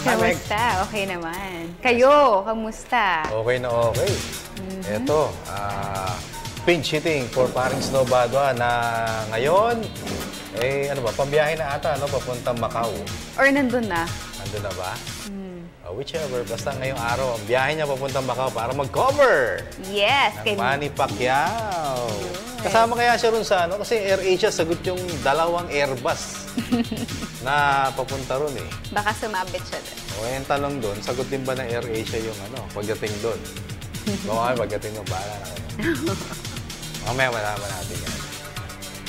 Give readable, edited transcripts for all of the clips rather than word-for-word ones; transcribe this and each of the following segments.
Kamusta? Okay naman. Kayo, kamusta? Okay na okay. Eto, pinch hitting for paring Snow Badwa na ngayon, ano ba, pambiyahe na ata, papuntang Macau. Or nandun na? Nandun na ba? Whichever, basta ngayong araw, ang biyahe niya papuntang Macau para mag-cover. Yes. Ng Manny Pacquiao. Kasama kaya siya ron sa kasi AirAsia sagot yung 2 Airbus na papunta ron eh. Baka sumabit siya doon. Yung tanong doon, sagot din ba ng AirAsia yung pagdating doon? Baka pagdating doon, bahala na kayo. Mamaya malaman natin yan.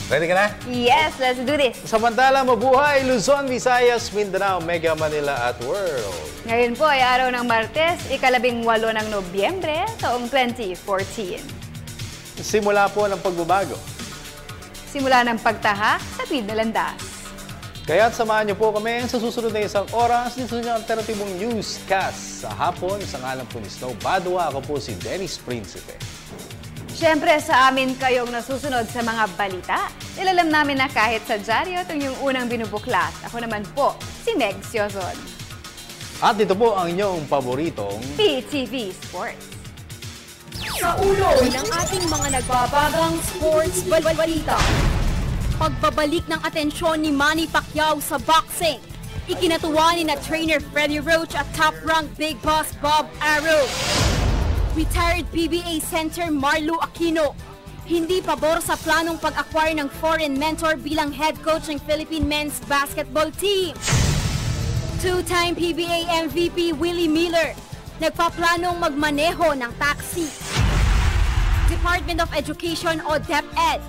Ready ka na? Yes, let's do this. Samantala, mabuhay Luzon, Visayas, Mindanao, Mega Manila at World. Ngayon po ay araw ng Martes, ika-18 ng Nobyembre, taong 2014. Simula po ng pagbabago. Simula ng pagtaha sa tuwid na landas. Kaya't samahan niyo po kami sa susunod na 1 oras dito sa alternatibong newscast sa hapon. Sa ngalan po ni Snow Badwa, ako po si Dennis Principe. Siyempre sa amin kayong nasusunod sa mga balita. Ilalam namin na kahit sa dyaryo itong yung unang binubuklat. Ako naman po, si Meg Siozon. At ito po ang inyong paboritong PTV Sports. Sa ulo ng ating mga nagbabagang sports balita. Pagbabalik ng atensyon ni Manny Pacquiao sa boxing. Ikinatuwa ni na trainer Freddie Roach at top-ranked Big Boss Bob Arum. Retired PBA center Marlo Aquino. Hindi pabor sa planong pag-acquire ng foreign mentor bilang head coach ng Philippine men's basketball team. Two-time PBA MVP Willie Miller. Nagpaplanong magmaneho ng taxi. Department of Education o DepEd.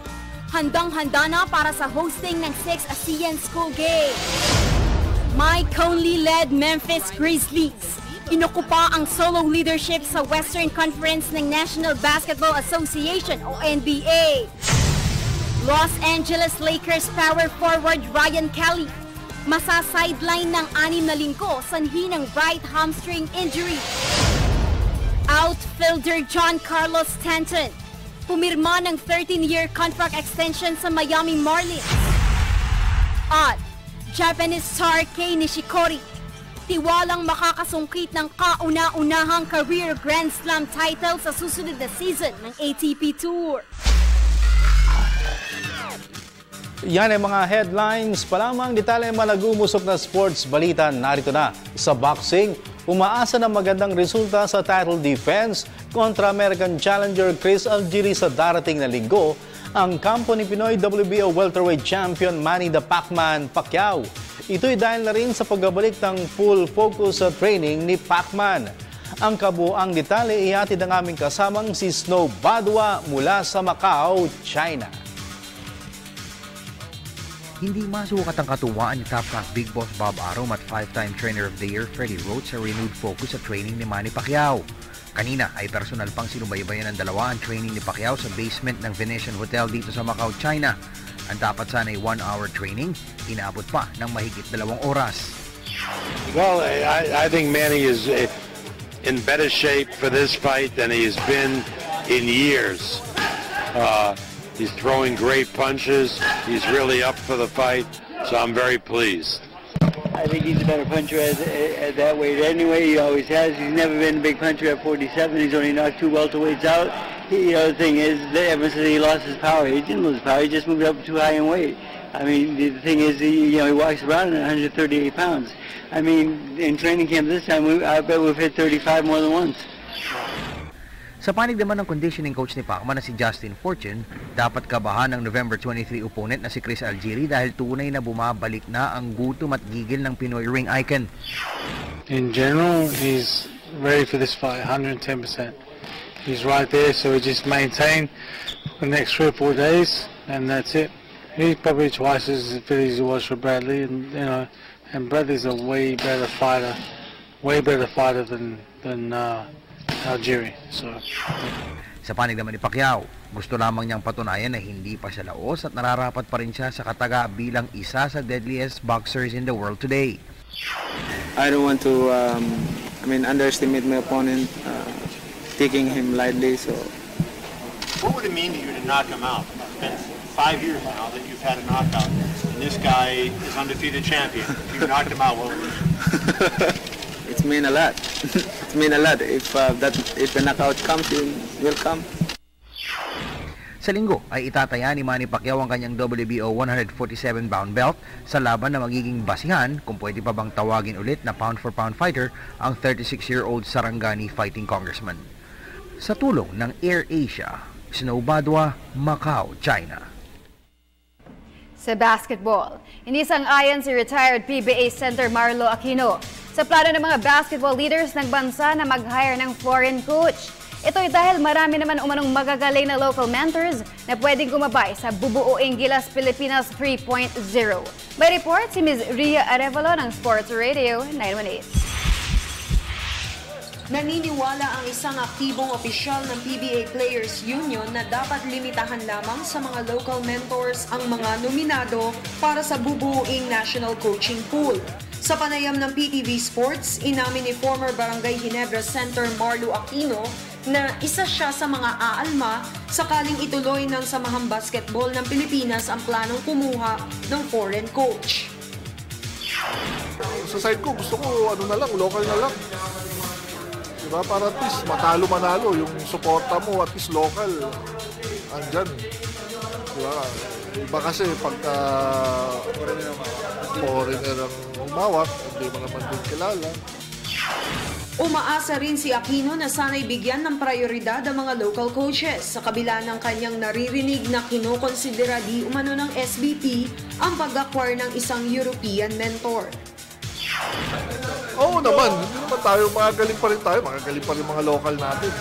Handang-handa na para sa hosting ng 6th ASEAN School Games. Mike Conley-led Memphis Grizzlies. Inukupa ang solo leadership sa Western Conference ng National Basketball Association o NBA. Los Angeles Lakers power forward Ryan Kelly. Masa-sideline ng 6 na linggo sanhi ng right hamstring injury. Outfielder John Carlos Stanton. Pumirma ng 13-year contract extension sa Miami Marlins. At Japanese star Kei Nishikori. Tiwalang makakasungkit ng kauna-unahang career Grand Slam title sa susunod na season ng ATP Tour. Yan ay mga headlines pa lamang. Detalye mga nag-umusok na sports balita narito na. Sa boxing, umaasa ng magandang resulta sa title defense kontra American challenger Chris Algieri sa darating na linggo ang kampo ni Pinoy WBO welterweight champion Manny the Pacman Pacquiao. Ito'y dahil na rin sa pagbabalik ng full focus sa training ni Pacman. Ang kabuang detalye ihatid ng aming kasamang si Snow Badwa mula sa Macau, China. Hindi masukat ang katuwaan ni top-ranked Big Boss Bob Arum at 5-time Trainer of the Year Freddie Roach sa renewed focus sa training ni Manny Pacquiao. Kanina ay personal pang sinubaybayan ng dalawa ang training ni Pacquiao sa basement ng Venetian Hotel dito sa Macau, China. Ang dapat sana'y 1-hour training, inaabot pa ng mahigit 2 oras. Well, I think Manny is in better shape for this fight than he has been in years. He's throwing great punches. He's really up for the fight, so I'm very pleased. I think he's a better puncher at that weight anyway. He always has. He's never been a big puncher at 47. He's only knocked 2 welterweights out. The other thing is, ever since he lost his power, he didn't lose power. He just moved up too high in weight. I mean, the thing is, he walks around at 138 pounds. I mean, in training camp this time, I bet we've hit 35 more than once. Sa panig naman ng conditioning coach ni Pacman na si Justin Fortune, dapat kabahan ng November 23 opponent na si Chris Algieri dahil tunay na bumabalik na ang gutom at gigil ng Pinoy ring icon. In general, he's ready for this fight, 110%. He's right there, so we just maintain for the next 3 or 4 days, and that's it. He's probably twice as fit as he was for Bradley, and Bradley's a way better fighter than Algieri. So. Sa panig naman ni Pacquiao, gusto lamang niyang patunayan na hindi pa siya laos at nararapat pa rin siya sa kataga bilang isa sa deadliest boxers in the world today. I don't want to underestimate my opponent, taking him lightly. So, what would it mean to you to knock him out? It's been 5 years now that you've had a knockout, and this guy is undefeated champion. If you knocked him out, what would it mean? it's mean a lot. It's mean a lot. If the knockout comes, it will come. Sa linggo ay itataya ni Manny Pacquiao ang kanyang WBO 147-pound belt sa laban na magiging basihan kung pwede pa bang tawagin ulit na pound-for-pound fighter ang 36-year-old Sarangani fighting congressman. Sa tulong ng AirAsia, Snow Badwa, Macau, China. Sa basketball, hindi sang-ayon si retired PBA center Marlo Aquino sa plano ng mga basketball leaders ng bansa na mag-hire ng foreign coach. Ito'y dahil marami naman umanong magagaling na local mentors na pwedeng gumabay sa bubuuing Gilas Pilipinas 3.0. May report si Ms. Ria Arevalo ng Sports Radio 918. Naniniwala ang isang aktibong opisyal ng PBA Players Union na dapat limitahan lamang sa mga local mentors ang mga nominado para sa bubuuing national coaching pool. Sa panayam ng PTV Sports, inamin ni former Barangay Ginebra Center Marlo Aquino na isa siya sa mga aalma sakaling ituloy ng Samahang Basketball ng Pilipinas ang planong kumuha ng foreign coach. Sa side ko, gusto ko local na lang. Diba? Para at least matalo-manalo yung suporta mo, at least local. Andyan. Diba? Iba kasi pagka foreigner ang umawak, hindi mo naman din kilala. Umaasa rin si Aquino na sana'y bigyan ng prioridad ang mga local coaches sa kabila ng kanyang naririnig na kinokonsidera di umano ng SBP ang pag-acquire ng isang European mentor. Oo naman, hindi naman tayo, magagaling pa rin tayo, magagaling pa rin mga local natin.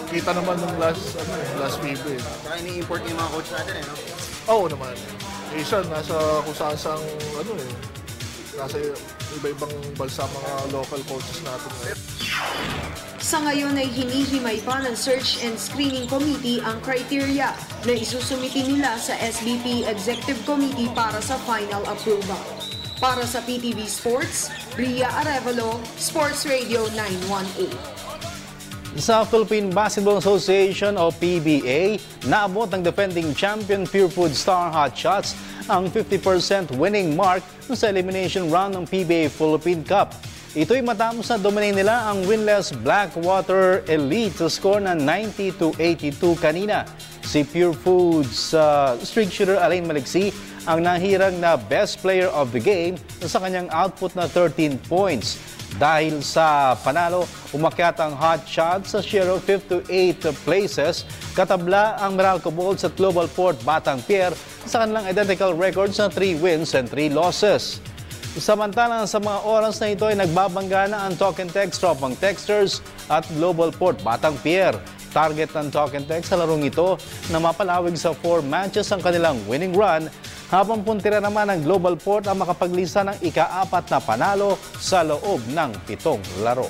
Kita naman ng last FIBA. Saka ini-import yung mga coach natin no? Oo naman. Asian, nasa kung saan nasa iba-ibang bansa mga local coaches natin. Sa ngayon ay hinihimay pa ng Search and Screening Committee ang criteria na isusumiti nila sa SBP Executive Committee para sa final approval. Para sa PTV Sports, Ria Arevalo, Sports Radio 918. Sa Philippine Basketball Association o PBA, naabot ng defending champion Pure Food Star Hot Shots ang 50% winning mark sa elimination round ng PBA Philippine Cup. Ito'y matapos na dominate nila ang winless Blackwater Elite sa score na 90-82 kanina. Si Pure Foods streak shooter Alain Maliksi ang nahirang na best player of the game sa kanyang output na 13 points. Dahil sa panalo, umakyat ang Hot Shots sa share of 5 to 8 places, katabla ang Meralco Bulls at Global Port Batang Pier sa kanilang identical records na 3 wins and 3 losses. Samantalang sa mga oras na ito ay nagbabangga na ang Talk and Text Tropang Texters at Global Port Batang Pier. Target ng Talk and Text sa larong ito na mapalawig sa 4 matches ang kanilang winning run, habang puntira naman ang Global Port ang makapaglisa ng ika-4 na panalo sa loob ng 7 laro.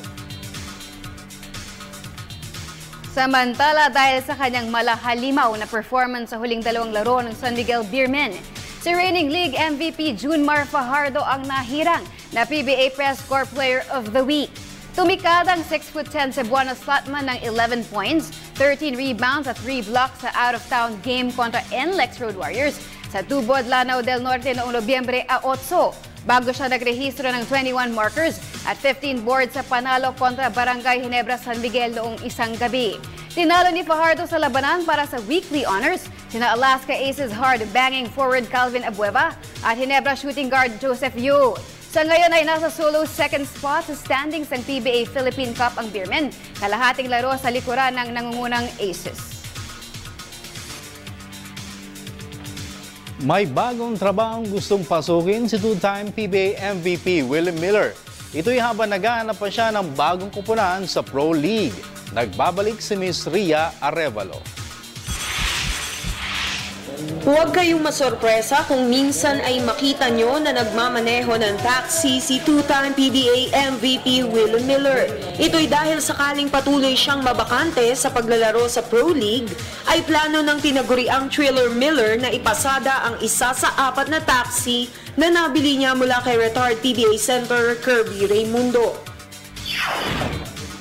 Samantala, dahil sa kanyang malahalimaw na performance sa huling 2 laro ng San Miguel Beermen, si reigning league MVP Junmar Fajardo ang nahirang na PBA Press Corps Player of the Week. Tumikad ang 6'10" Cebuano slotman ng 11 points, 13 rebounds at 3 blocks sa out-of-town game kontra NLEX Road Warriors sa Tubod, Lanao del Norte noong Nobyembre 8, bago siya nagrehistro ng 21 markers at 15 boards sa panalo kontra Barangay Ginebra San Miguel noong isang gabi. Tinalo ni Fajardo sa labanan para sa weekly honors sina Alaska Aces hard-banging forward Calvin Abueva at Ginebra shooting guard Joseph Yu. Sa ngayon ay nasa solo second spot sa standings ng PBA Philippine Cup ang Beermen, kalahating laro sa likuran ng nangungunang Aces. May bagong trabahong gustong pasukin si two-time PBA MVP Willie Miller. Ito'y habang naghahanap pa siya ng bagong kupunan sa Pro League. Nagbabalik si Ms. Ria Arevalo. Huwag kayong masorpresa kung minsan ay makita nyo na nagmamaneho ng taxi si two-time PBA MVP Willie Miller. Ito'y dahil sakaling patuloy siyang mabakante sa paglalaro sa Pro League, ay plano ng tinaguriang Thriller Miller na ipasada ang isa sa 4 na taxi na nabili niya mula kay retired PBA center Kirby Raimundo.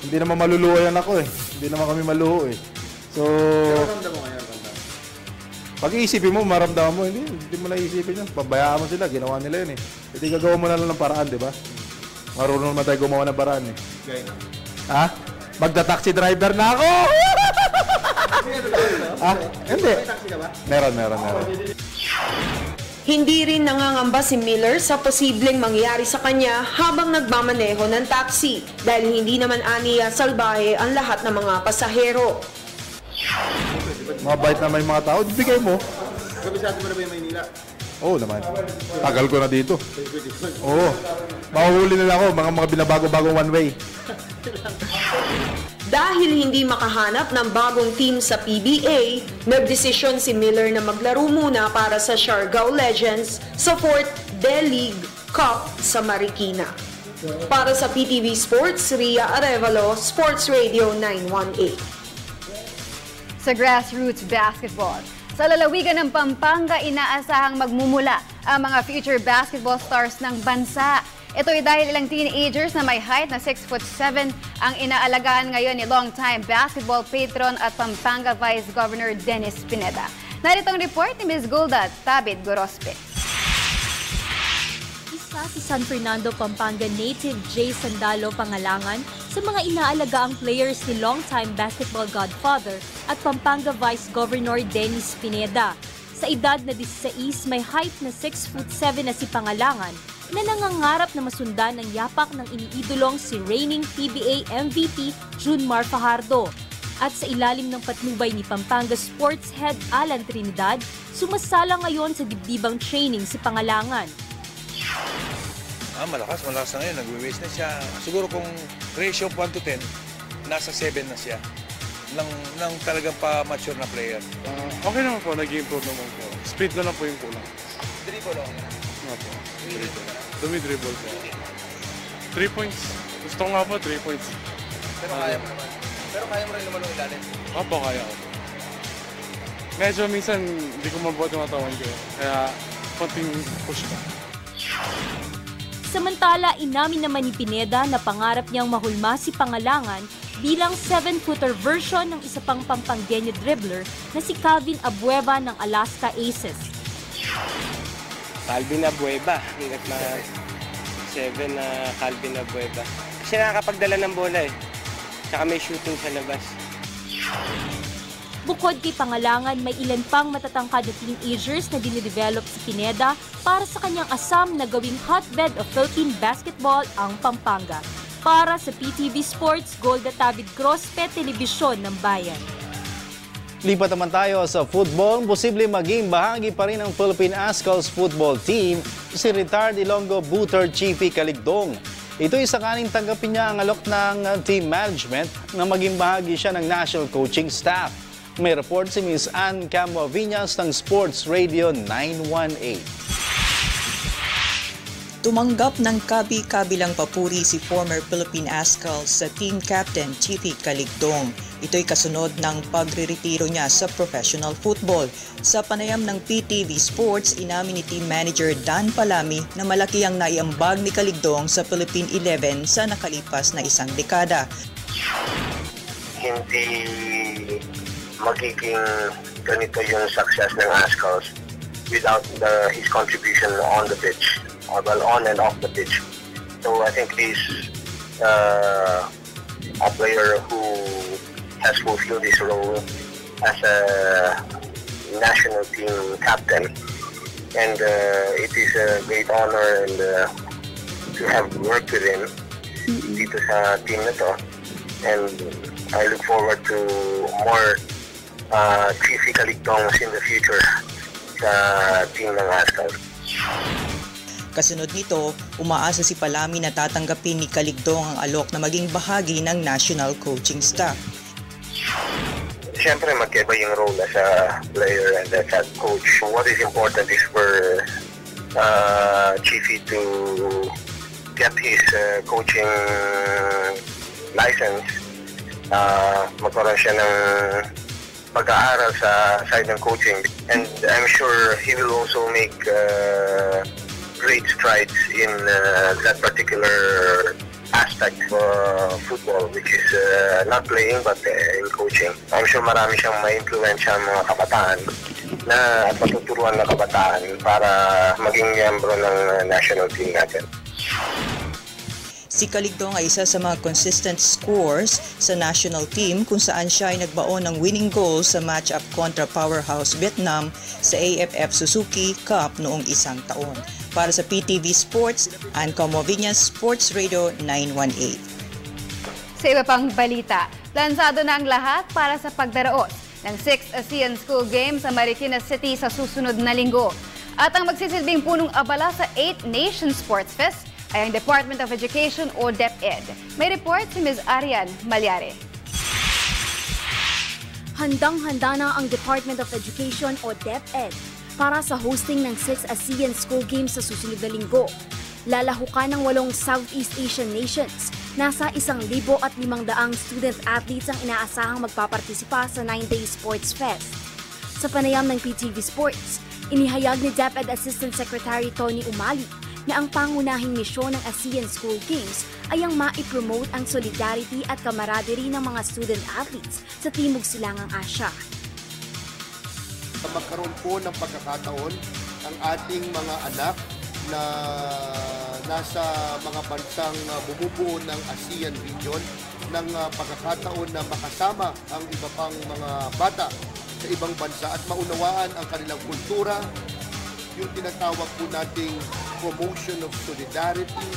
Hindi naman maluluho yan ako eh. Hindi naman kami maluho eh. So, pag-iisipin mo, maramdaman mo, hindi mo naisipin yun. Pabayaan mo sila, ginawa nila yun eh. Hindi gagawa mo na lang ng paraan, di ba? Marunong naman tayo gumawa ng paraan eh. Ha? Magda-taxi driver na ako! Hindi. Meron. Hindi rin nangangamba si Miller sa posibleng mangyari sa kanya habang nagmamaneho ng taxi dahil hindi naman aniya salbahe ang lahat ng mga pasahero. Mabait naman yung mga tao, bigay mo. Kabisado mo na ba yung Maynila? Oo naman. Tagal ko na dito. Oo. Mahuhuli nila ako, mga binabago-bagong one way. Dahil hindi makahanap ng bagong team sa PBA, nagdesisyon si Miller na maglaro muna para sa Siargao Legends sa 4th D-League Cup sa Marikina. Para sa PTV Sports, Ria Arevalo, Sports Radio 918. Sa grassroots basketball, sa lalawigan ng Pampanga, inaasahang magmumula ang mga future basketball stars ng bansa. Ito ay dahil ilang teenagers na may height na 6'7" ang inaalagaan ngayon ni longtime basketball patron at Pampanga Vice Governor Dennis Pineda. Narito ang report ni Ms. Golda Tabid Gorospe. Isa si San Fernando, Pampanga native Jay Sandalo Pangalangan sa mga inaalagaang players ni longtime basketball godfather at Pampanga Vice Governor Dennis Pineda. Sa edad na 16, may height na 6'7" na si Pangalangan na nangangarap na masundan ang yapak ng iniidolong si reigning PBA MVP Junmar Fajardo. At sa ilalim ng patnubay ni Pampanga Sports Head Alan Trinidad, sumasala ngayon sa dibdibang training si Pangalangan. Malakas na ngayon. Nag-waste na siya. Siguro kung ratio of 1-10, nasa 7 na siya. Nang talagang pa-mature na player. Okay naman po. Nag-improve naman po. Speed na lang po yung kulang. Dribble lang. Nga po. Dumi-dribble po. 3 points. Gusto ko nga po 3 points. Pero kaya mo naman. Pero kaya mo rin naman yung ilalim. Opo, kaya ko. Medyo minsan hindi ko mabuhat yung katawan ko. Kaya konting push pa. Samantala, inamin naman ni Pineda na pangarap niyang mahulma si Pangalangan bilang 7-footer version ng isa pang Pampanggenyo dribbler na si Calvin Abueva ng Alaska Aces. Calvin Abueva, hinggat na 7 na Calvin Abueva. Kasi nakakapagdala ng bola eh. Tsaka may shooting sa labas. Bukod kay Pangalangan, may ilan pang matatangkad na teenagers na dinidevelop si Pineda para sa kanyang asam na gawing hotbed of Philippine basketball ang Pampanga. Para sa PTV Sports, Golda Tabid Grospe, Telebisyon ng Bayan. Lipat naman tayo sa football. Posible maging bahagi pa rin ng Philippine Ascals football team si retired Ilonggo Booter Chiefy Caligdong. Ito'y sakaling tanggapin niya ang alok ng team management na maging bahagi siya ng national coaching staff. May report si Ms. Ann Camoviñas ng Sports Radio 918. Tumanggap ng kabi-kabilang papuri si former Philippine Ascals sa team captain Chiefy Caligdong. Ito'y kasunod ng pagre-retiro niya sa professional football. Sa panayam ng PTV Sports, inamin ni team manager Dan Palami na malaki ang naiambag ni Caligdong sa Philippine 11 sa nakalipas na isang dekada. Hindi magiging ganito yung success ng Ascals without his contribution on the pitch, or well, on and off the pitch. So I think he's a player who has fulfilled his role as a national team captain, and it is a great honor and to have worked with him dito sa team na to, and I look forward to more Chiefy Caligdongs in the future sa team ng Ascals. Kasunod nito, umaasa si Palami na tatanggapin ni Caligdong ang alok na maging bahagi ng national coaching staff. Siyempre magkaiba yung role as a player and as a coach. What is important is for Chiefy to get his coaching license. Magkaroon siya ng pag-aaral sa side ng coaching, and I'm sure he will also make great strides in that particular aspect of football, which is not playing but in coaching. I'm sure marami siyang ma-influensya mga kabataan na at matuturuan na kabataan para maging miyembro ng national team natin. Si Kaligdong ay isa sa mga consistent scorers sa national team kung saan siya ay nagbaon ng winning goal sa matchup kontra powerhouse Vietnam sa AFF Suzuki Cup noong isang taon. Para sa PTV Sports, Anco Moviñas, Sports Radio 918. Sa iba pang balita, lansado na ang lahat para sa pagdaraos ng 6th ASEAN School Games sa Marikina City sa susunod na linggo. At ang magsisilbing punong abala sa 8 Nations Sports Fest ay ang Department of Education o DepEd. May report si Ms. Arian Malyare. Handang-handa na ang Department of Education o DepEd para sa hosting ng 6th ASEAN School Games sa susunod na linggo. Lalahukan ng 8 Southeast Asian nations. Nasa 1,500 student-athletes ang inaasahang magpapartisipa sa 9-day Sports Fest. Sa panayam ng PTV Sports, inihayag ni DepEd Assistant Secretary Tony Umali na ang pangunahing misyon ng ASEAN School Games ay ang ma-promote ang solidarity at camaraderie ng mga student-athletes sa Timog Silangang Asya. Magkaroon po ng pagkakataon ang ating mga anak na nasa mga bansang bumubuo ng ASEAN region ng pagkakataon na makasama ang iba pang mga bata sa ibang bansa at maunawaan ang kanilang kultura, yung tinatawag po nating promotion of solidarity,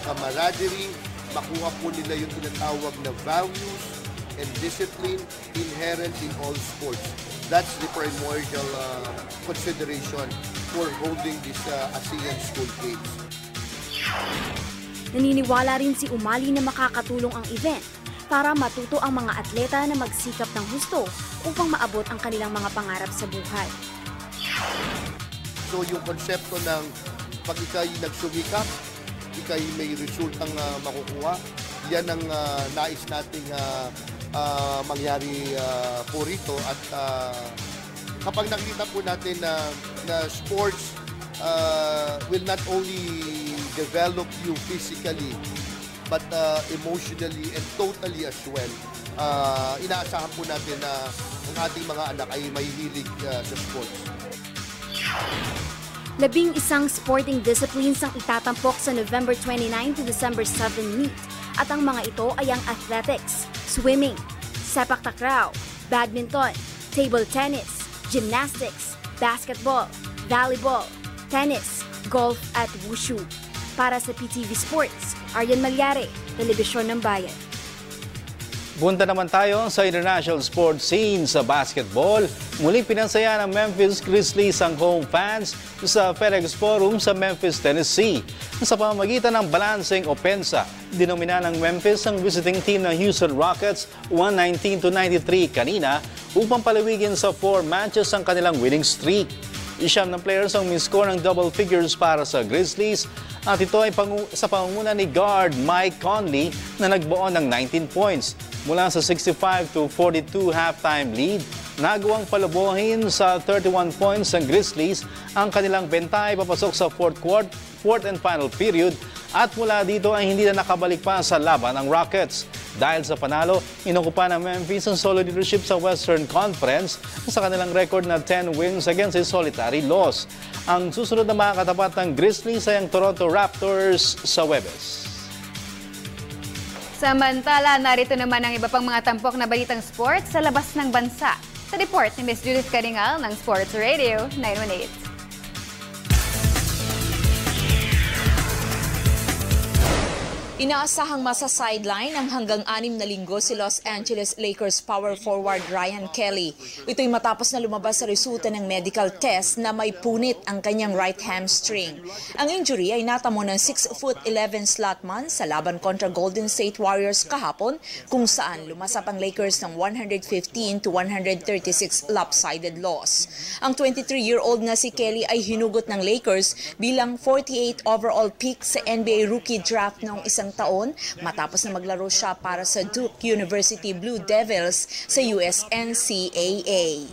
camaraderie, makuha po nila yung tinatawag na values and discipline inherent in all sports. That's the primordial consideration for holding this ASEAN School Games. Naniniwala rin si Umali na makakatulong ang event para matuto ang mga atleta na magsikap ng husto upang maabot ang kanilang mga pangarap sa buhay. So yung konsepto ng pag ikay nagsumikap, ikay may resultang makukuha, yan ang nais nating mangyari po rito. At kapag nakita po natin na sports will not only develop you physically but emotionally and totally as well, inaasahan po natin na ang ating mga anak ay mahihilig sa sports. 11 sporting disciplines ang itatampok sa November 29 to December 7 meet. At ang mga ito ay ang athletics, swimming, sepak takraw, badminton, table tennis, gymnastics, basketball, volleyball, tennis, golf at wushu. Para sa PTV Sports, Arian Malyare, Telebisyon ng Bayan. Punta naman tayo sa international sports scene sa basketball. Muling pinansaya ng Memphis Grizzlies ang home fans sa FedEx Forum sa Memphis, Tennessee. Sa pamamagitan ng balanseng opensa, dinomina ng Memphis ang visiting team ng Houston Rockets 119-93 kanina upang palawigin sa 4 matches ang kanilang winning streak. Isyam ng players ang miscore ng double figures para sa Grizzlies at ito ay sa pangunguna ni guard Mike Conley na nagbuo ng 19 points. Mula sa 65-42 halftime lead, nagawang palabuhin sa 31 points ng Grizzlies ang kanilang bentay papasok sa fourth and final period at mula dito ay hindi na nakabalik pa sa laban ang Rockets. Dahil sa panalo, inukupa ng Memphis ang solo leadership sa Western Conference sa kanilang record na 10 wins against a solitary loss. Ang susunod na makakatapat ng Grizzlies ay ang Toronto Raptors sa Huwebes. Samantala, narito naman ang iba pang mga tampok na balitang sports sa labas ng bansa. Sa report ni Ms. Judith Caringal ng Sports Radio 918. Inaasahang masa-sideline ang hanggang 6 na linggo si Los Angeles Lakers power forward Ryan Kelly. Ito'y matapos na lumabas sa resulta ng medical test na may punit ang kanyang right hamstring. Ang injury ay natamo ng 6'11" slot man sa laban kontra Golden State Warriors kahapon kung saan lumasap ang Lakers ng 115-136 lopsided loss. Ang 23-year-old na si Kelly ay hinugot ng Lakers bilang 48 overall pick sa NBA rookie draft noong isang taon matapos na maglaro siya para sa Duke University Blue Devils sa US NCAA.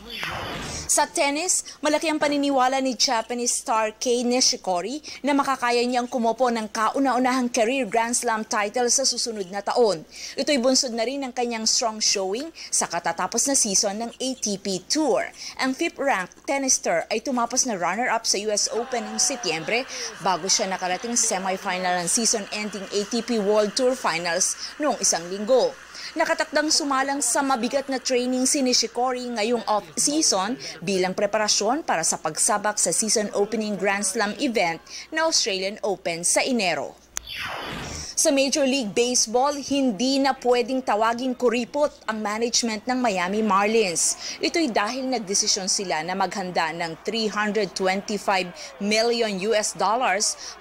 Sa tennis, malaki ang paniniwala ni Japanese star Kei Nishikori na makakaya niyang kumupo ng kauna-unahang career Grand Slam title sa susunod na taon. Ito'y bunsod na rin ng kanyang strong showing sa katatapos na season ng ATP Tour. Ang fifth-ranked tennis star ay tumapos na runner-up sa US Open noong Setyembre bago siya nakarating semifinal ng season-ending ATP World Tour Finals noong isang linggo. Nakatakdang sumalang sa mabigat na training si Nishikori ngayong off-season bilang preparasyon para sa pagsabak sa season-opening Grand Slam event na Australian Open sa Enero. Sa Major League Baseball, hindi na pwedeng tawaging kuripot ang management ng Miami Marlins. Ito'y dahil nagdesisyon sila na maghanda ng $325 million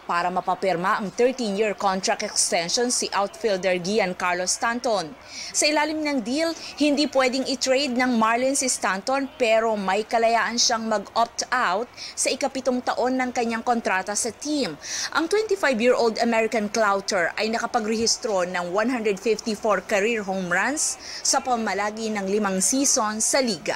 para mapapirma ang 13-year contract extension si outfielder Giancarlo Stanton. Sa ilalim ng deal, hindi pwedeng i-trade ng Marlins si Stanton pero may kalayaan siyang mag-opt-out sa ikapitong taon ng kanyang kontrata sa team. Ang 25-year-old American clouter ay nakapagrehistro ng 154 career home runs sa pamalagi ng 5 season sa liga.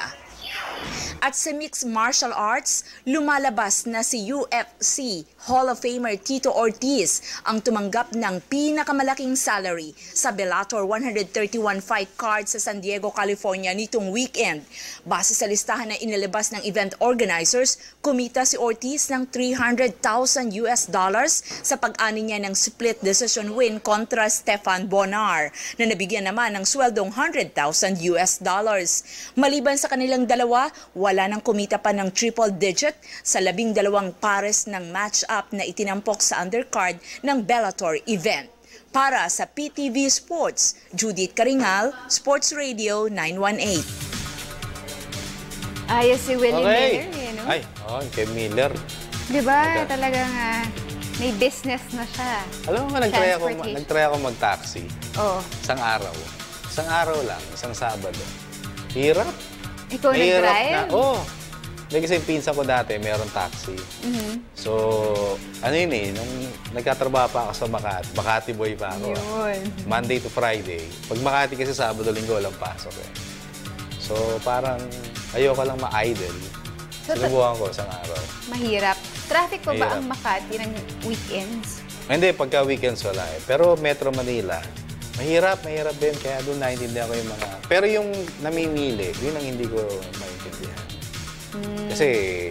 At sa mixed martial arts, lumalabas na si UFC Hall of Famer Tito Ortiz ang tumanggap ng pinakamalaking salary sa Bellator 131 fight card sa San Diego, California nitong weekend. Base sa listahan na inilabas ng event organizers, kumita si Ortiz ng $300,000 sa pag-ani niya ng split decision win kontra Stefan Bonar na nabigyan naman ng sweldong $100,000. Maliban sa kanilang dalawa, wala nang kumita pa ng triple digit sa 12 pares ng match-up na itinampok sa undercard ng Bellator event. Para sa PTV Sports, Judith Karingal, Sports Radio 918. Ayos si Willie Okay. Miller, no? Ay, kay Miller. Diba? Talagang may business na siya. Alam mo, nag-try ako mag-taxi. Oo. Isang araw. Isang araw lang, isang Sabado. Hirap. Ikaw nag-drive? Oo. Hindi kasi yung pinsa ko dati, mayroong taxi. So, nung nagkatrabaho pa ako sa Makati, Makati boy pa ako. Yun. Monday to Friday. Pag Makati kasi Sabado, Linggo, walang pasok eh. So, parang ayoko lang ma-idle. Sinubukan ko isang araw. Mahirap. Traffic pa ba Mahirap. ang Makati ng weekends? Hindi, pagka weekends wala eh. Pero Metro Manila, mahirap din. Kaya doon naiintindihan ko yung mga... Pero yung namimili, yun ang hindi ko maintindihan. Kasi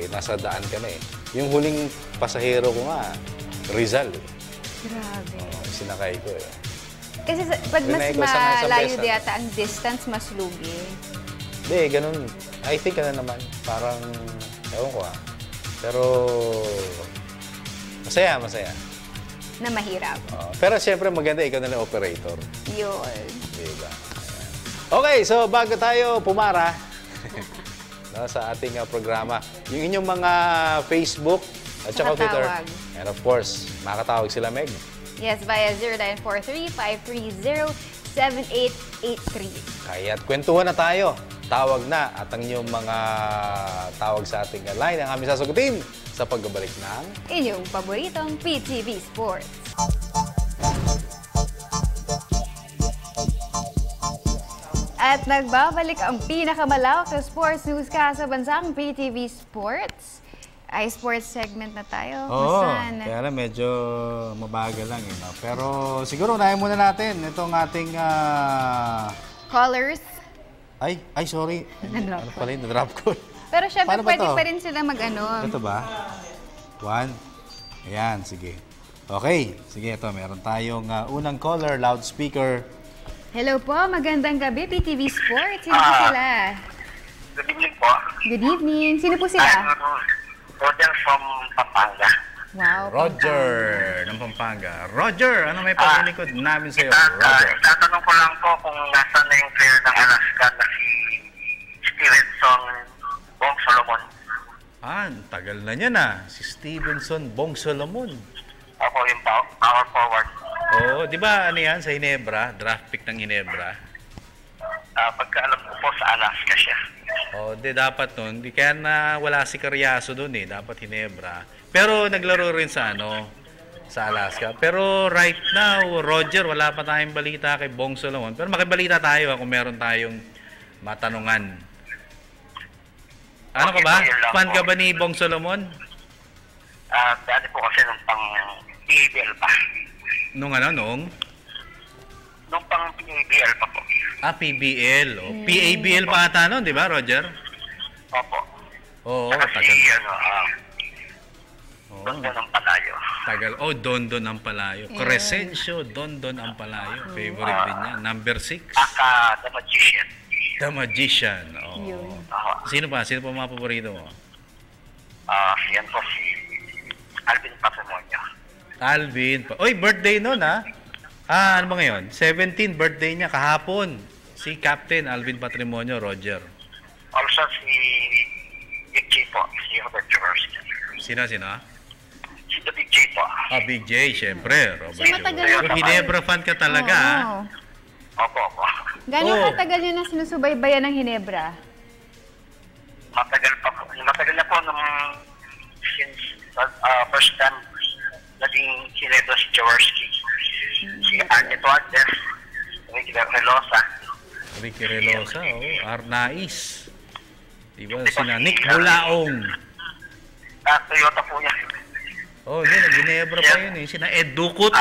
nasa daan ka na eh. Yung huling pasahero ko nga, Rizal eh. Grabe. Sinakay ko eh. Kasi pag mas malayo yata ang distance, mas lugi. Hindi, ganun. I think naman. Parang, ewan ko Pero, masaya. Na mahirap. Pero siyempre maganda, ikaw na lang operator. Yun. Diba? Okay, so bago tayo pumara sa ating programa, yung inyong mga Facebook at saka Twitter. And of course, makatawag sila, Meg. Yes, via 0943-530-7883. Kaya't kwentuhan na tayo. Tawag na at ang inyong mga tawag sa ating line ang aming sasagutin sa pagbabalik ng inyong paboritong PTV Sports. At nagbabalik ang pinakamalawak na sports news sa bansang PTV Sports. Ay, sports segment na tayo. Kaya lang medyo mabagal lang. No? Pero siguro unahin muna natin itong ating... Callers. Ay, sorry. Ano pala yung na-drop ko? Pero syempre pwede pa rin sila mag-ano. Ito ba? 1. Ayan, sige. Okay. Sige, ito. Meron tayong unang caller, loudspeaker. Hello po, magandang gabi, PTV Sports. Sino po sila? Good evening po. Good evening. Sino po sila? Roger from Pampanga. Wow, Roger ng Pampanga. Roger, ano may pagkilikod namin sa'yo? Roger. Tatanong ko lang po kung nasaan na yung player ng Alaska na si Stevenson Bong Solomon. Tagal na niya na. Si Stevenson Bong Solomon. Ako yung power forward. Oo, di ba ano yan sa Ginebra? Draft pick ng Ginebra? Pagkaalam ko po sa Alaska siya. Dapat nun. Di kaya na wala si Carriazo dun eh. Dapat Ginebra. Pero naglaro rin sa sa Alaska. Pero right now, Roger, wala pa tayong balita kay Bong Solomon. Pero makibalita tayo kung meron tayong matanungan. Ano ka ba? Fan ka ba ni Bong Solomon? Dati po kasi nung pang PABL pa. Nung ano, nung? Nung pang PABL pa po. PBL. PABL pa ata nun, di ba, Roger? Opo. Oo, Kasi tagal. Dondon ang Palayo. Tagal. Dondon ang Palayo. Yeah. Crescencio, Dondon ang Palayo. Favorite din niya. Number 6. The Magician. The Magician. Sino pa? Sino pa mga paborito mo? Yan po si Alvin Patrimonio. Alvin. Birthday nun ha? Ano ba ngayon? 17 birthday niya kahapon. Si Captain Alvin Patrimonio, Roger. Also si Big J po, si Robert Jaworski. Sino? Si The Big J po. Big J, syempre. Robert matagal Jaworski. na- Ginebra fan ka talaga ha? Opo. Gano'ng katagal nyo na sinusubaybayan ng Ginebra? Matagal na po nung since first time naging Ginebra si Jaworski. Si Arnie Tuantes, Ricky Relosa. Ricky Relosa, Arnaiz. Diba? Sina Nick Bulaong. Toyota po yan. Hindi, nag-Ginebra pa yun eh. Sina Ed Ducot.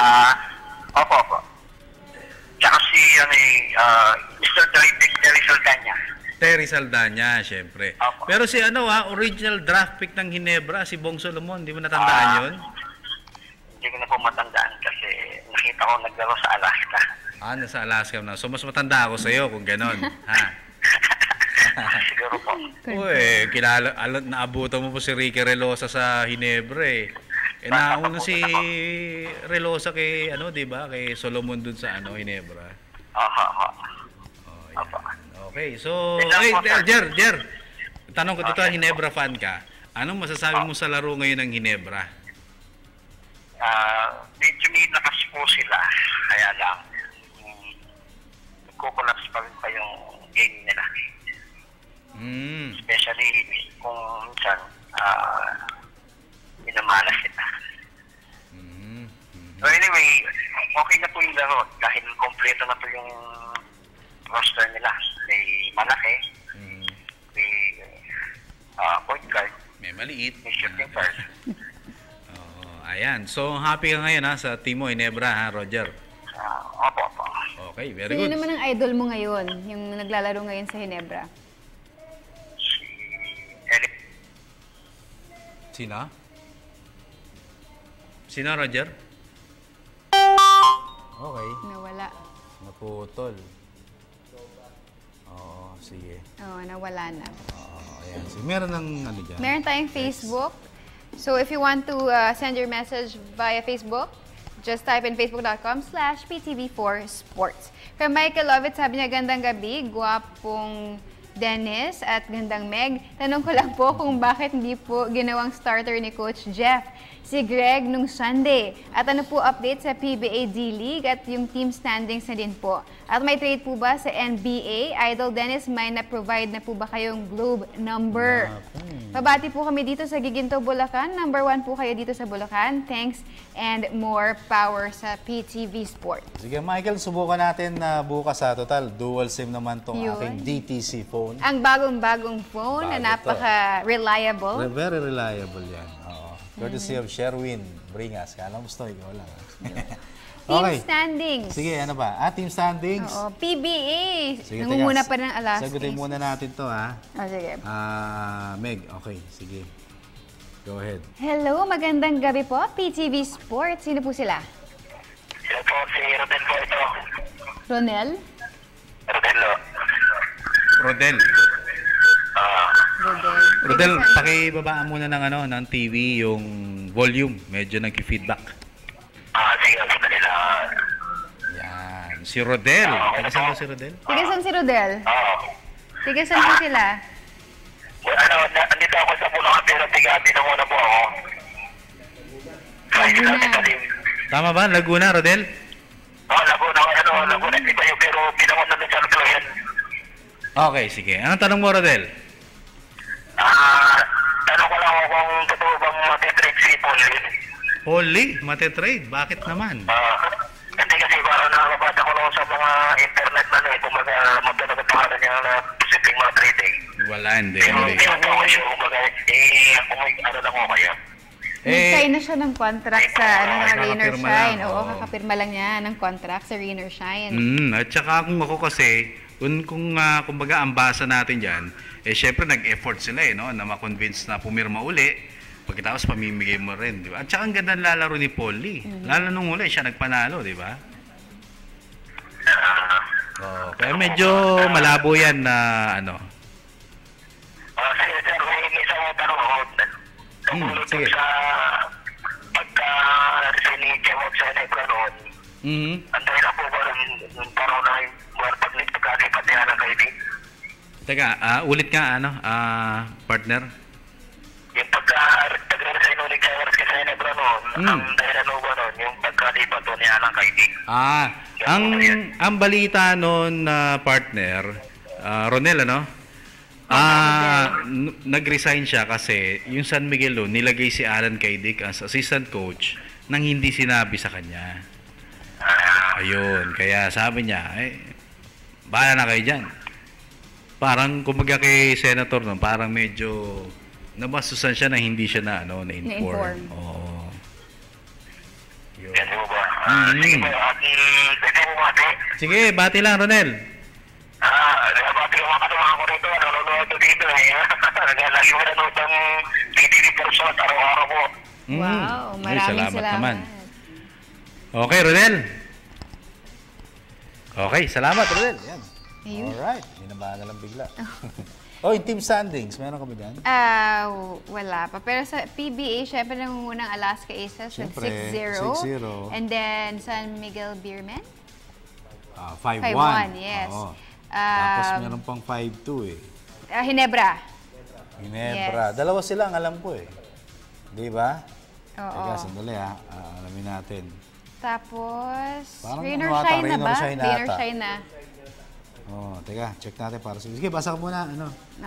Opo. Tsaka si Mr. Terry Saldana. Terry Saldana, syempre. Pero si original draft pick ng Ginebra, si Bong Solomon, di mo natandaan yun? Hindi ko na po matandaan kasi nakita ko naglaro sa Alaska. Nasa Alaska na. So, mas matanda ako sa'yo kung ganon. Ha? Siguro po. Naabutan mo po si Ricky Relosa sa Ginebra eh. Nauna si Relosa kay, di ba? Kay Solomon dun sa Ginebra. Okay, so, Jer, tanong ko dito, Ginebra fan ka. Anong masasabi mo sa laro ngayon ng Ginebra? Medyo may lakas po sila. Kaya lang, nagko-collapse pa rin pa yung game nila. Especially kung minsan minamalas sila. So anyway, okay na po yung laro dahil kompleto na po yung roster nila. May malaki, may point guard, may maliit, may shooting guard. Ayan. So, happy ka ngayon sa team mo, Ginebra, ha, Roger? Opo. Okay, very Sino good. naman ang idol mo ngayon, yung naglalaro ngayon sa Ginebra? Sino? Sino, Roger? Okay. Nawala. Naputol. Sige. Nawala na. Ayan. Meron ng dyan? Meron tayong Facebook. So if you want to send your message via Facebook, just type in facebook.com/PTV4Sports. Kay Michael Lovett, sabi niya, gandang gabi, guwapong Dennis at gandang Meg. Tanong ko lang po kung bakit hindi po ginawang starter ni Coach Jeff si Greg nung Sunday. At ano po update sa PBA D-League at yung team standings na din po. At may trade po ba sa NBA? Idol Dennis, may na-provide na po ba kayong globe number? Pabati po kami dito sa Giginto, Bulacan. Number 1 po kayo dito sa Bulacan. Thanks and more power sa PTV Sport. Sige, Michael, subukan natin na bukas sa total. Dual SIM naman tong aking DTC phone. Ang bagong-bagong phone na napaka-reliable. Very reliable yan. Courtesy of Sherwin Bringas. Kala mo ito, ikaw lang. Team standings. Sige, ano ba? Team standings. PBA. Sige, nangunguna pa ng Alaska. Sagutin muna natin to, ha? Sige. Meg, okay. Sige. Go ahead. Hello, magandang gabi po. PTV Sports. Sino po sila? Sino po? Si Rodel po ito. Ronel? Rodel. Rodel, pakibabaan muna ng TV yung volume. Medyo nag-feedback. Sige, sandali lang. Yan. Si Rodel. Tigasan ba si Rodel? Tigasan si Rodel? Tigasan po sila? Andito ako sa Bulacan pero tiga-ati na muna po ako. Laguna. Tama ba? Laguna, Rodel? Laguna. Laguna. Iba yung pero pinamon na din sa Laguna. Okay, sige. Anong tanong mo, Rodel? Tanong ko lang ako kung totoo bang matitrade si Polly. Polly? Matitrade? Bakit naman? Hindi kasi parang nakakabata ko lang sa mga internet na ano eh, kumbaga magpapagpapakaran niya na posibleng mga trading. Wala, hindi. Pero hindi ako ako siya, kumbaga, kung may ano lang ako kaya. Nag-sign na siya ng contract sa Rainer kakapirma Shine. lang, Oo, oo. kakapirma lang niya ng contract sa Rainer Shine. At saka kung ako kasi, kung kumbaga ang basa natin dyan, syempre nag-effort sila no, na ma-convince na pumirma uli, pagkatapos pamimigay mo rin, di ba? At saka ang ganda ng lalaro ni Paul Lee. Lalo nung uli, siya nagpanalo, di ba? Kaya medyo malabo yan na ano. Sige, sir, may isang tanong ako. Sige. Sa pagka-resign ni Jemot sa Negro noon, anday na po ba ng parang na yung pagkalipat niya ng kaibigan? Teka, ulit nga, partner? Yung pagka-resign ni Jemot sa Negro noon, anday na po ba noon yung pagkalipat niya ng kaibigan? Ang balita noon na partner, Ronel, nag-resign siya kasi yung San Miguel doon, nilagay si Alan Kaidik as assistant coach nang hindi sinabi sa kanya. Ayun, kaya sabi niya, bahala na kayo dyan. Parang kumbaga kay Senator noon, parang medyo nabasusan siya na hindi siya na-inform. Oo. Yun. Sige, bati lang, Ronel. Bati lang mga kasama ko rito. Nanonood ko dito eh. Lagi ko nanonood ng PTV Persot araw-araw po. Wow, maraming salamat naman. Okay, Ronel. Okay, salamat, Ronel. Yan. Alright, hindi na ba lang bigla. Yung team standings, meron ka ba dyan? Wala pa. Pero sa PBA, syempre nangungunang Alaska Aces with 6-0. And then San Miguel Beermen? 5-1. Yes. Tapos meron pang 5-2 Ginebra. Yes. Dalawa sila ang alam ko Di ba? Oo. Teka, sandali alamin natin. Tapos, parang Rainer Shine na ba? Rainer Shine na. Teka, check natin para sa... Sige, basa ka muna.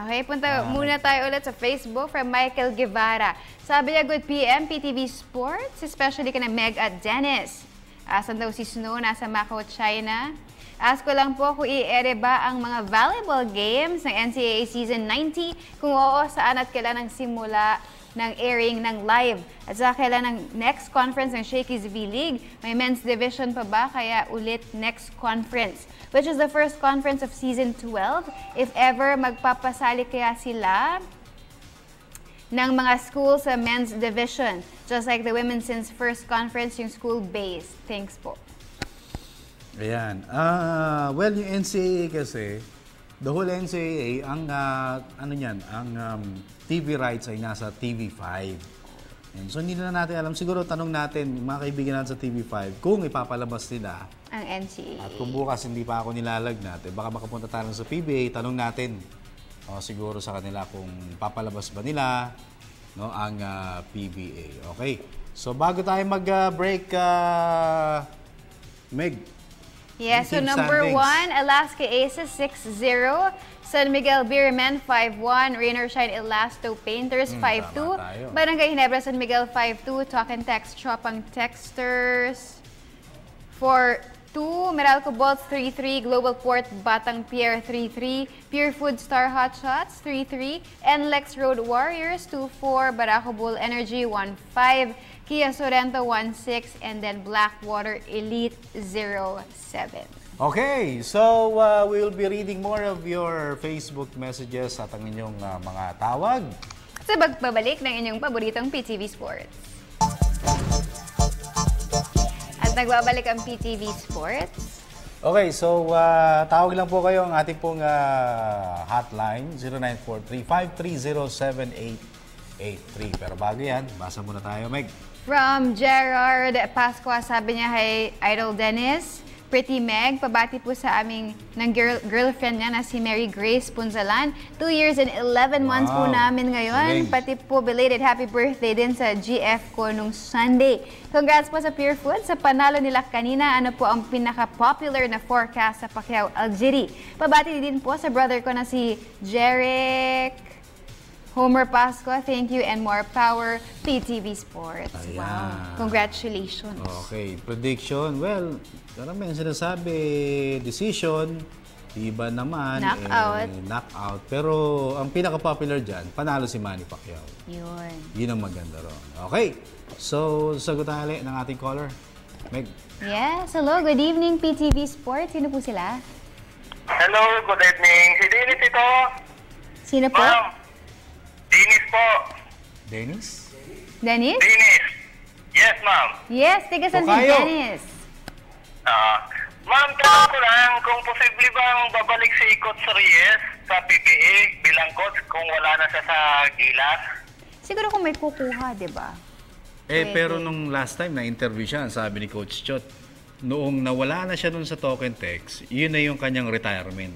Okay, punta muna tayo ulit sa Facebook from Michael Guevara. Sabi niya, good PM, PTV Sports, especially ka na Meg at Dennis. Asan daw si Snow? Nasa Macau, China. Ask ko lang po kung i-ere ba ang mga volleyball games ng NCAA Season 90? Kung oo, saan at kailan ang simula ng airing ng live? At saka kailan ang next conference ng Shakey's V-League? May men's division pa ba? Kaya ulit next conference. Which is the first conference of Season 12. If ever, magpapasali kaya sila ng mga schools sa men's division. Just like the women since first conference, yung school-based. Thanks po. Ayan. Well, yung NCAA kasi, the whole NCAA, ang TV rights ay nasa TV5. And so, hindi na natin alam. Siguro, tanong natin, mga kaibigan natin sa TV5, kung ipapalabas nila ang NCAA. At kung bukas hindi pa ako nilalagnat, baka makapunta tayo sa PBA, tanong natin siguro sa kanila kung papalabas ba nila ang PBA. Okay. So, bago tayo mag-break, Meg. Yes, so number 1, Alaska Aces 6-0. San Miguel Beermen 5-1. Rainer Shine Elasto Painters 5-2. Barangay Ginebra San Miguel 5-2. Talk and Text Chopang Texters 4-2. Meralco Bolts 3-3. Global Port Batang Pierre 3-3. Pure Food Star Hotshots 3-3. NLEX Road Warriors 2-4. Barako Bull Energy 1-5. Kia Sorrento 1-6. And then Blackwater Elite 0-7. Okay, so we'll be reading more of your Facebook messages at ang inyong mga tawag. Sa pagbabalik ng inyong paboritong PTV Sports. At nagbabalik ang PTV Sports. Okay, so tawag lang po kayo ang ating pong hotline, 0943-530-7883. Pero bago yan, basa muna tayo, Meg. From Gerard Pascua, sabi niya, hey, Idol Dennis, Pretty Meg, pabati po sa aming ng girlfriend niya na si Mary Grace Punzalan. 2 years and 11 months po namin ngayon. Pati po belated happy birthday din sa GF ko nung Sunday. Congrats po sa Pure Food sa panalo nila kanina. Ano po ang pinaka-popular na forecast sa Pacquiao, Algeria. Pabati din po sa brother ko na si Jeric Homer Pascua, thank you, and more power, PTV Sports. Ayan. Wow. Congratulations. Okay, prediction. Well, karamihan sinasabi, decision, iba naman, knockout. Pero ang pinaka-popular dyan, panalo si Manny Pacquiao. Yun. Yun ang maganda ron. Okay, so sagot tayo ng ating caller. Meg. Yes, hello, good evening, PTV Sports. Sino po sila? Hello, good evening. Si Dennis ito. Sino po? Ma'am, Dennis po. Dennis? Dennis? Dennis. Yes, ma'am. Yes, tiga saan si Dennis? Ma'am, tanong ko lang kung posible bang babalik si Coach Reyes sa PBA bilang coach kung wala na siya sa Gilas? Siguro kung may kukuha, di ba? Pero nung last time na-interview siya, sabi ni Coach Chot, noong nawala na siya dun sa Token Text, yun na yung kanyang retirement.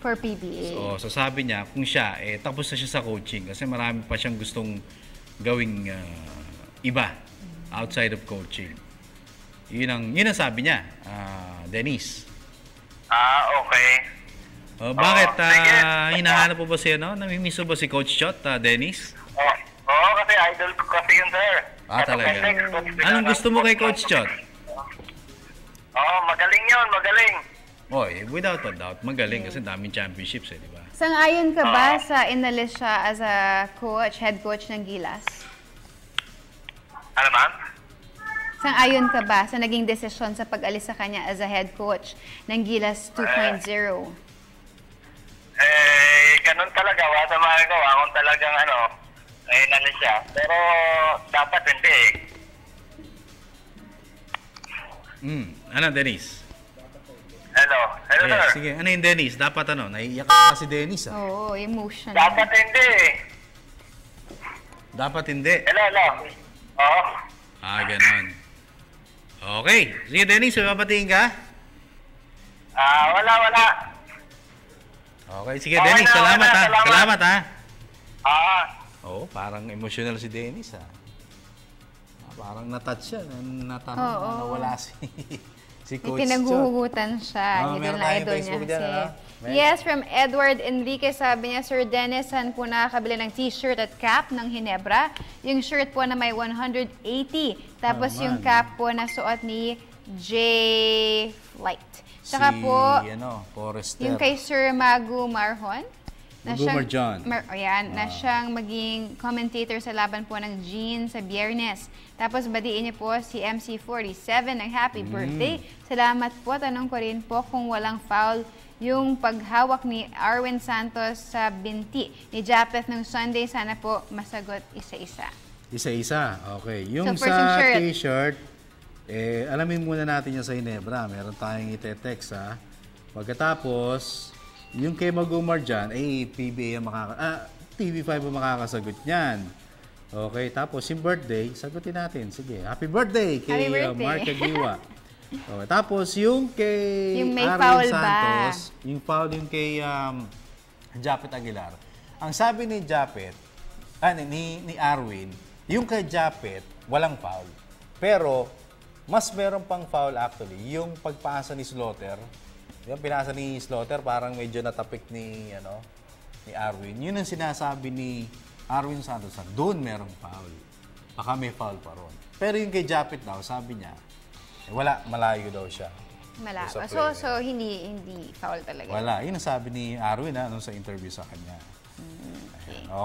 For PBA. So sabi niya, kung siya, tapos na siya sa coaching kasi marami pa siyang gustong gawing iba outside of coaching. Yun ang sabi niya, Dennis. Okay. Bakit? Hinahanap po ba siya, no? Namimiss ba si Coach Chot, Dennis? Oo, kasi idol ko kasi yun, sir. Talaga. Anong gusto mo kay Coach Chot? Magaling yun, magaling. Without a doubt, magaling kasi daming championships, di ba? Sang-ayon ka ba sa inalis siya as a coach, head coach ng Gilas? Ano, ma'am? Sang-ayon ka ba sa naging desisyon sa pag-alis sa kanya as a head coach ng Gilas 2.0? Ganun talaga. Wala sa magagawa kung talagang inalis siya. Pero dapat hindi Ano, Dennis? Hello, sir. Sige, ano yung Dennis? Dapat naiiyak ka si Dennis, Oo, emotional. Dapat hindi. Dapat hindi. Hello. Oo. Ganon. Okay. Sige, Dennis, papatingin ka? Wala. Okay, sige, Dennis. Salamat, ha. Salamat, ha. Parang emotional si Dennis, ha. Parang natouch siya. Nawala si Coach Chot. Pinaghuhugutan siya. Idol na idol niya. Yes, from Edward Enriquez, sabi niya, Sir Dennis, saan po nakakabili ng t-shirt at cap ng Ginebra? Yung shirt po na may 180. Tapos yung cap po na suot ni J. Flight. Tsaka po, Forrester. yung kay Sir Magu Marhon. Na siyang maging commentator sa laban po ng Jean sa Biyernes. Tapos badiin niyo po si MC47 ng happy birthday. Salamat po. Tanong ko rin po kung walang foul yung paghawak ni Arwin Santos sa binti ni Japeth ng Sunday. Sana po masagot isa-isa. Isa-isa? Okay. Yung sa t-shirt, alamin muna natin yan sa Ginebra. Meron tayong ite-text, ha. Pagkatapos, yung kay Magumar dyan, PBA ang TV5 ang makakasagot niyan. Okay, tapos yung birthday, sagutin natin. Sige, happy birthday kay Mark Agiwa. Okay, tapos yung kay Arwin Santos, yung foul yung kay Japeth Aguilar. Ang sabi ni Japeth, ni Arwin, yung kay Japeth, walang foul. Pero, mas meron pang foul actually, yung pagpasa ni Slaughter. Yung pinasa ni Slaughter, parang medyo natapik ni Arwin. Yun ang sinasabi ni Arwin Santos, doon merong foul. Baka may foul pa ron. Pero yung kay Japeth daw, sabi niya, wala, malayo daw siya. Malayo. So hindi foul talaga. Wala. Yun ang sabi ni Arwin nung sa interview sa kanya.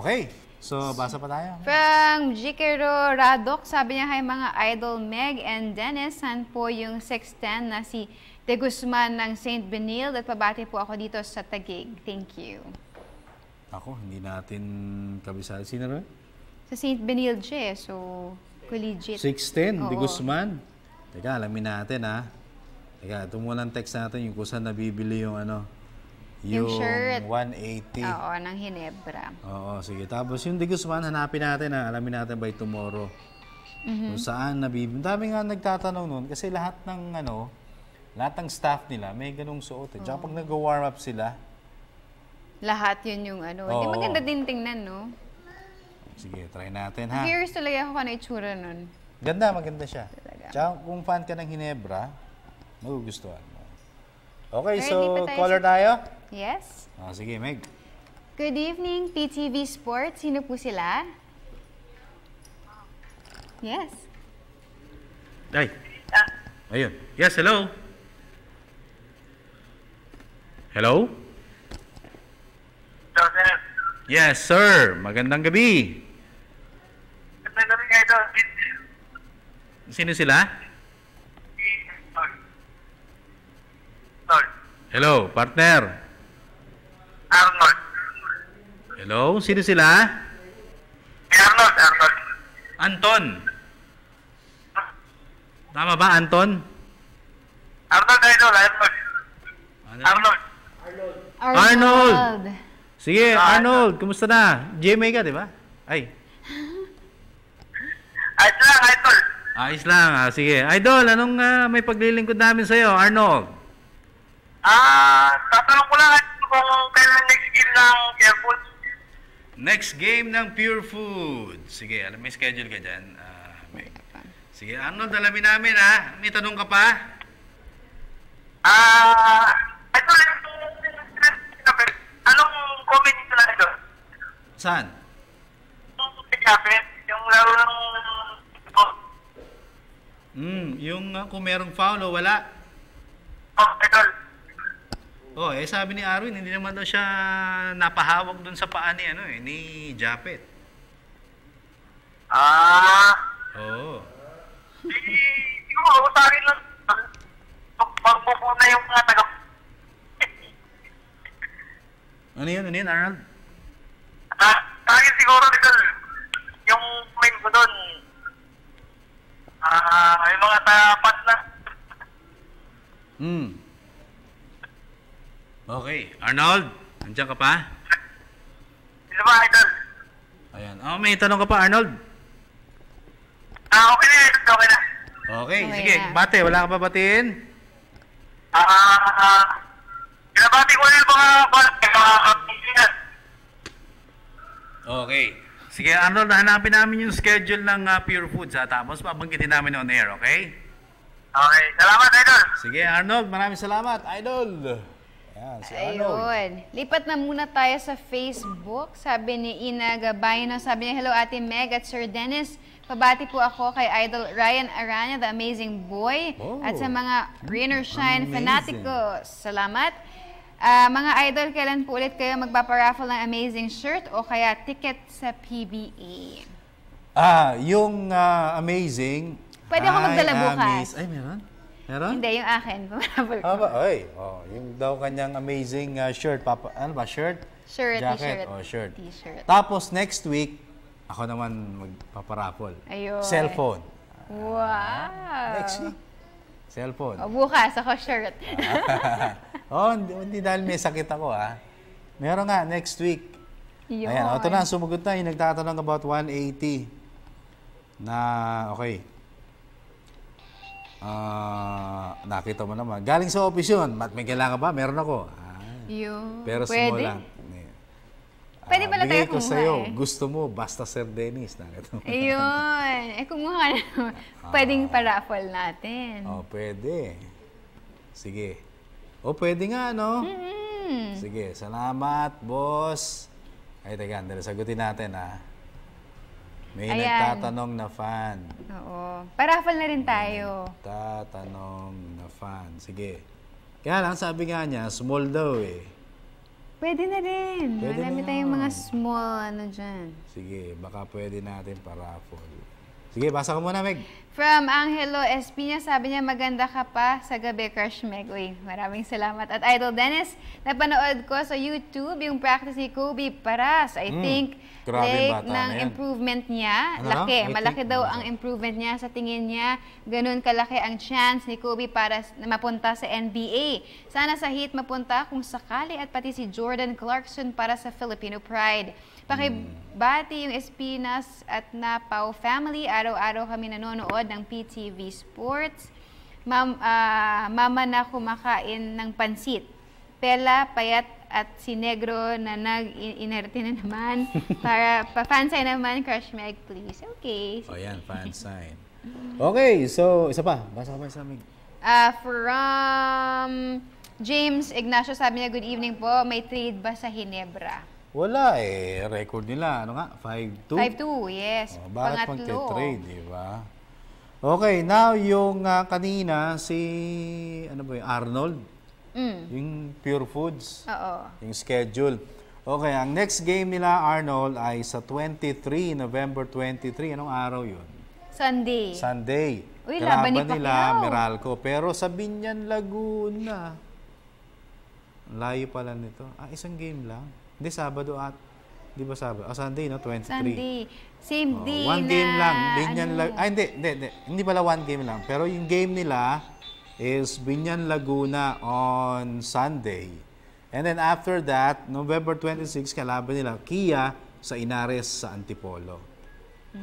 Okay. So, basa pa tayo. From Jikero Radok, sabi niya, hi mga idol Meg and Dennis, saan po yung 6'10" na si De Guzman ng St. Benilde at pabati po ako dito sa Taguig. Thank you. Ako, hindi natin kabisado. Sino rin? Sa St. Benilde siya, so collegiate. 6'10", De Guzman. Teka, alamin natin, ha. Teka, ito muna ang text natin yung kung saan nabibili yung yung shirt. 180. Oo, ng Ginebra. Oo, sige. Tapos yung De Guzman, hanapin natin, ha. Alamin natin by tomorrow. Kung saan nabibili. Dami nga nagtatanong nun kasi lahat ng staff nila may ganung suot. Tsaka pag nag-warm up sila, lahat yun yung Hindi maganda din tingnan, no? Sige, try natin, ha? Curious talaga ako kung ano itsura nun. Maganda siya. Tsaka kung fan ka ng Ginebra, magugustuhan mo. Okay, so caller tayo? Yes. Sige, Meg. Good evening, PTV Sports. Sino po sila? Yes. Ay. Ayun. Yes, hello. Hello? Hello, sir. Yes, sir. Magandang gabi. Magandang gabi kayo doon. Sino sila? Hello, partner. Arnold. Hello, sino sila? Arnold. Anton. Tama ba, Anton? Arnold, idol. Arnold. Arnold. Sige, Arnold, kumusta na? GMA ka, di ba? Ay. Ayos lang, idol. Ayos lang. Sige. Idol, anong may paglilingkod namin sa'yo, Arnold? Tatanong ko lang kung kailan next game ng Airfood. Next game ng Pure Food. Sige, alam, may schedule ka dyan. Sige, Arnold, alamin namin, ha? May tanong ka pa? Idol, anong comment nito na ito? Saan? Yung laro ng... Yung kung merong foul o wala? Idol. Sabi ni Arwin, hindi naman daw siya napahawak dun sa paa ni, ni Japet. Oo. Siguro, sa akin lang, magmumuna yung mga taga... Ano yun, Arnold? Sa akin siguro, idol, yung main ko dun, yung mga tapat na... Okay. Arnold, nandiyan ka pa? Sino ba, idol? Ayan. May tanong ka pa, Arnold? Okay na, idol. Okay na. Okay, sige. Bate, wala ka pa batiin? Pinabati ko na yung mga kapitinan. Okay. Sige, Arnold, hanapin namin yung schedule ng Pure Foods, ha? Tapos pabanggitin namin on air, okay? Okay. Salamat, idol. Sige, Arnold, maraming salamat, idol. Ayan, si Arnold. Ayun. Lipat na muna tayo sa Facebook. Sabi ni Ina Gabayno, sabi niya, hello Ate Meg at Sir Dennis. Pabati po ako kay Idol Ryan Arana, the amazing boy. At sa mga Rain or Shine fanaticos. Salamat. Mga idol, kailan po ulit kayo magpaparaffle ng amazing shirt o kaya ticket sa PBA? Yung amazing. Pwede ako magdala bukas. Ay, meron? Meron? Hindi, yung akin. Yung daw kanyang amazing shirt. Ano ba? Shirt? Shirt, jacket, t-shirt. Shirt. T-shirt. Tapos next week, ako naman magpaparapol. Ayun. Cellphone. Wow. Next week. Cellphone. Bukas, ako shirt. Hindi dahil may sakit ako, Meron nga, next week. Yun. Ayan, ito na, sumugot na. Yung nagtatanong about 180. Okay. Nakita mo naman. Galing sa office yun. May kailangan ba? Meron ako. Pero small lang. Pwede pala tayo ko kumuha sa'yo. Gusto mo, basta Sir Dennis. Ayun. Kumuha na. Pwedeng pa-raffle natin. Pwede. Sige. Pwede nga, no? Sige, salamat, boss. Ay, teka, sagutin natin, May nagtatanong na fan. Oo. Pa-raffle na rin tayo. Nagtatanong na fan. Sige. Kaya lang, sabi nga niya, small daw Pwede na rin. Marami tayong mga small dyan. Sige, baka pwede natin pa-raffle. Sige, basa ko muna, Meg. From Angelo Espina, sabi niya, maganda ka pa sa gabi, Crush Meg. Uy, maraming salamat. At Idol Dennis, napanood ko sa YouTube yung practice ni Kobe Paras. I think, like, ng improvement niya, laki. Malaki daw ang improvement niya sa tingin niya. Ganun kalaki ang chance ni Kobe Paras na mapunta sa NBA. Sana sa Heat mapunta kung sakali at pati si Jordan Clarkson para sa Filipino Pride. Pakibati yung Espinas at Napao family. Araw-araw kami nanonood ng PTV Sports. Mama na kumakain ng pansit. Pela, Payat at si Negro na nag-inerte na naman. Para pa-fansign naman, Crush Meg, please. Okay. Yan, fansign. Okay, so isa pa. Basa ka pa sa amin. From James Ignacio, sabi niya, good evening po. May trade ba sa Hinebra? Wala eh. Record nila. Ano nga? 5-2? 5-2, yes. Bakit Pangatlo. magte-trade, di ba? Okay, now yung kanina si, ano ba yung Arnold? Yung Pure Foods. Oo. Yung schedule. Okay, ang next game nila, Arnold, ay sa 23, November 23. Anong araw yun? Sunday. Sunday. Uy, laban ni nila, Pacquiao. Meralco. Pero sa Binyan, Laguna. Layo pala nito. Isang game lang. Hindi, Sabado at... Di ba Sabado? Sunday, no? 23. Sunday. Same day One na... game lang. Binyan hindi. Hindi pala one game lang. Pero yung game nila is Binyan, Laguna on Sunday. And then after that, November 26, kalaban nila, Kia sa Inares sa Antipolo.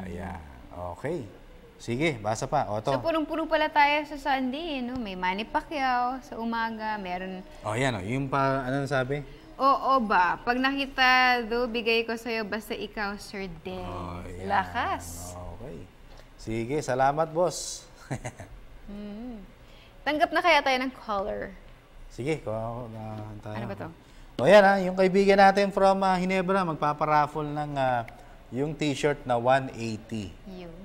Ayan. Okay. Sige, basa pa. Otto. So, punong-puno pala tayo sa Sunday, no? May Manny Pacquiao sa umaga, meron... Yan o. Yung pa, ano sabi? Oo ba? Pag nakita do, bigay ko sa'yo basta ikaw, Sir Den. Lakas. Okay. Sige, salamat, boss. Tanggap na kaya tayo ng caller. Sige, tayo. Ano ba to? Yan yung kaibigan natin from Ginebra, magpaparaffle ng yung t-shirt na 180. Yun.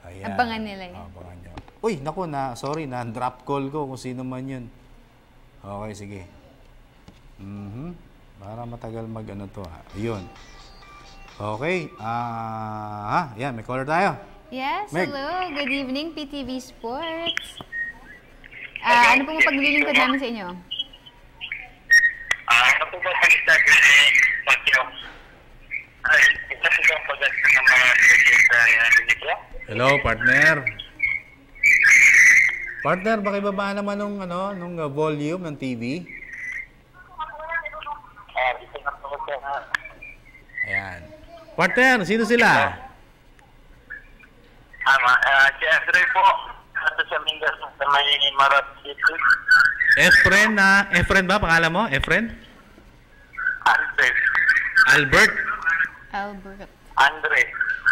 Ayan. Abangan nila yun. Abangan nyo. Uy, naku, sorry, na-drop call ko kung sino man yun. Okay, sige. Para matagal mag-ano to. Yun. Okay. Yan, may caller tayo. Yes, Meg. hello. Good evening, PTV Sports. Ano po mapaglilingkod namin sa inyo? Ano po ba pag-start na Pacquiao? Ito po ba pag-start ng mga dito? Hello, partner. Partner, bakibaba naman nung volume ng TV? Dito na po ko. Ayan. Partner, sino sila? Si Andre po. Ito sa Mingas sa may Marat City. Efren ba pangalan mo? Efren? Albert. Albert?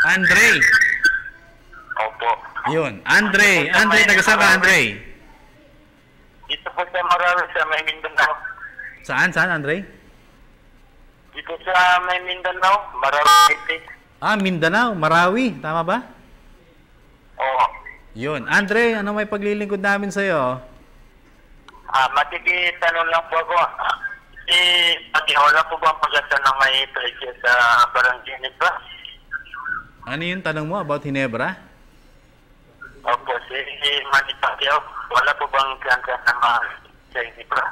Andre. Opo. Yun. Andre, taga saan ka, Andre? Dito po sa Marawi sa may Mindanao. Saan, Andre? Dito sa may Mindanao, Marawi City. Mindanao, Marawi. Tama ba? Oo. Yun. Andre, ano may paglilingkod namin sa'yo? Matikitanong lang po ako. Wala po ba ang pag-asa ng may trade sa Barangay Ginebra? Ano yung tanong mo about Ginebra? Opo, si Manny Pacquiao. Wala po bang kansa sa Ginebra?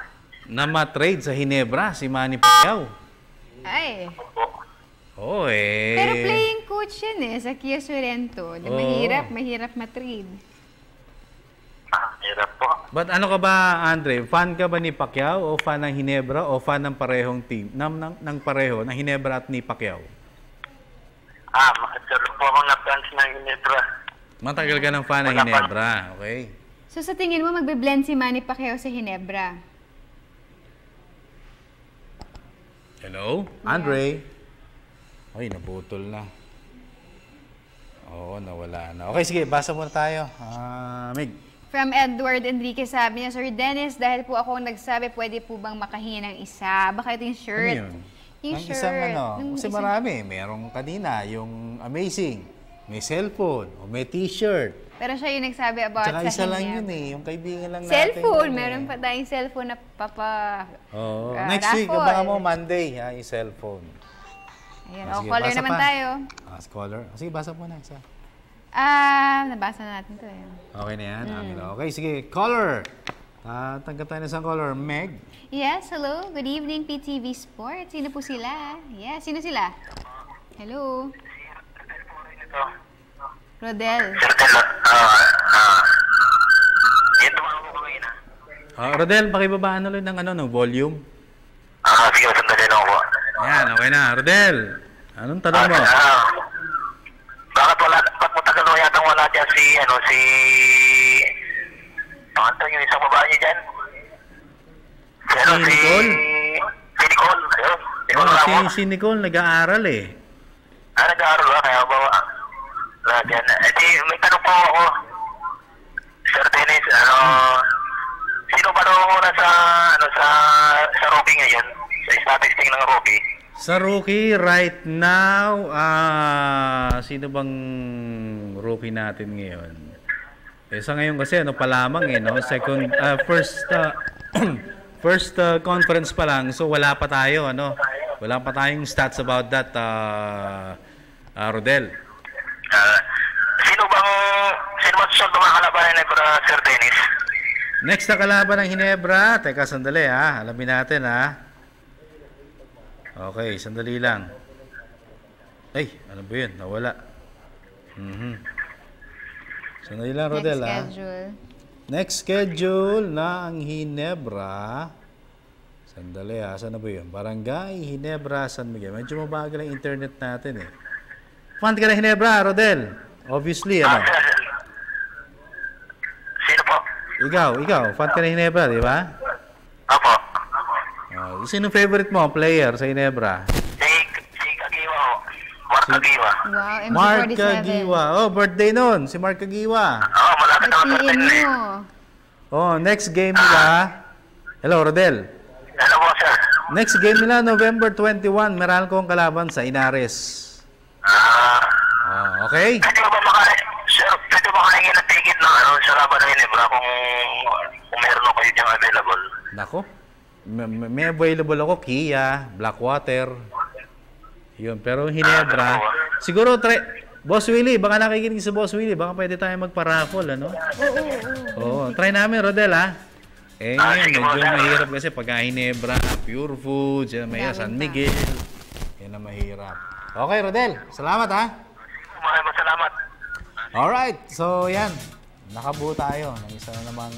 Na ma-trade sa Ginebra, si Manny Pacquiao. Ay. Oo eh. Pero playing coach yan sa Kia Sorrento. Mahirap matrade. Hirap po. But ano ka ba, Andre? Fan ka ba ni Pacquiao o fan ng Ginebra o fan ng parehong team? Ng pareho, ng Ginebra at ni Pacquiao? Makasalo po mga fans ng Ginebra. Matagal ka ng fan ng Ginebra, okay? So sa tingin mo, magbe-blend si Manny Pacquiao sa Ginebra? Hello? Andre? Ay, nabutol na. Oo, nawala na. Okay, sige, basa muna tayo. Meg. From Edward Enriquez, sabi niya, Sir Dennis, dahil po ako nagsabi, pwede po bang makahingi ng isa? Baka ito yung shirt. Ano yun? Yung ang shirt. Kasi marami. Merong kanina, yung amazing. May cellphone, o may t-shirt. Pero siya yung nagsabi about Tsaka sa isa lang kanya. yun yung kaibigan lang natin. Cellphone! Meron pa tayong cellphone na next week, abangan mo Monday, yung cellphone. Ayan, caller naman tayo. Caller. Sige, basa mo na isa. Nabasa na natin ito Okay na yan? Okay, sige. Caller! Tanggap tayo na isang caller. Meg? Yes, hello. Good evening, PTV Sports. Sino po sila? Yes, sino sila? Hello? Rodel. Rodel, pakibabaan ulit ng volume. Sige, sandali lang po. Ayan, okay na. Rodel, anong tanong mo? Bakit matagal mo yatang wala dyan si pangatang yung isang babae niya dyan? Si Nicole? Si Nicole. Si Nicole nag-aaral eh. Nag-aaral ba? Kaya ba? Dyan. May tanong po ako. Sir Dennis, sino ba daw muna sa Ruby ngayon? Sa statistics ng Ruby? Sa rookie right now, sino bang rookie natin ngayon? Sa ngayon kasi pa lamang no? First conference pa lang, so wala pa tayo wala pa tayong stats about that, Rodel. Sino bang susunod mga kalaban ni Ginebra, Sir Dennis? Next na kalaban ng Ginebra, teka sandali alamin natin Okay, sandali lang. Ay, ano ba yun? Nawala. Sandali lang, Rodel, Next schedule na ang Ginebra. Sandali, saan na ba yun? Barangay, Ginebra, San Miguel. Medyo mabagal ang internet natin Fan ka ng Ginebra, Rodel? Obviously, Sino po? Ikaw, fan ka ng Ginebra, di ba? Opo. Sino favorite mo, player sa Ginebra? Si Kagiwa ho. Mark Kagiwa. Wow, MC47. Mark Kagiwa. Birthday nun, si Mark Kagiwa. Malapit ako sa birthday. Next game nila. Hello, Rodel. Hello po, sir. Next game nila, November 21, meron kong kalaban sa Inares. Okay? Pwede ba makaingin ng ticket na sa laban ng Ginebra kung meron kayo diyang available? Nako. May available ako, Kia, Blackwater. Yun, pero Ginebra. Siguro, Boss Willie, baka nakikinig si Boss Willie, baka pwede tayo magpa-raffle, Oo, try namin, Rodel, ngayon, medyo mahirap kasi pagka Ginebra, Pure Foods, San Miguel. Yan ang mahirap. Okay, Rodel, salamat, Maraming salamat. Alright, so yan. Nakabuo tayo ng isa na namang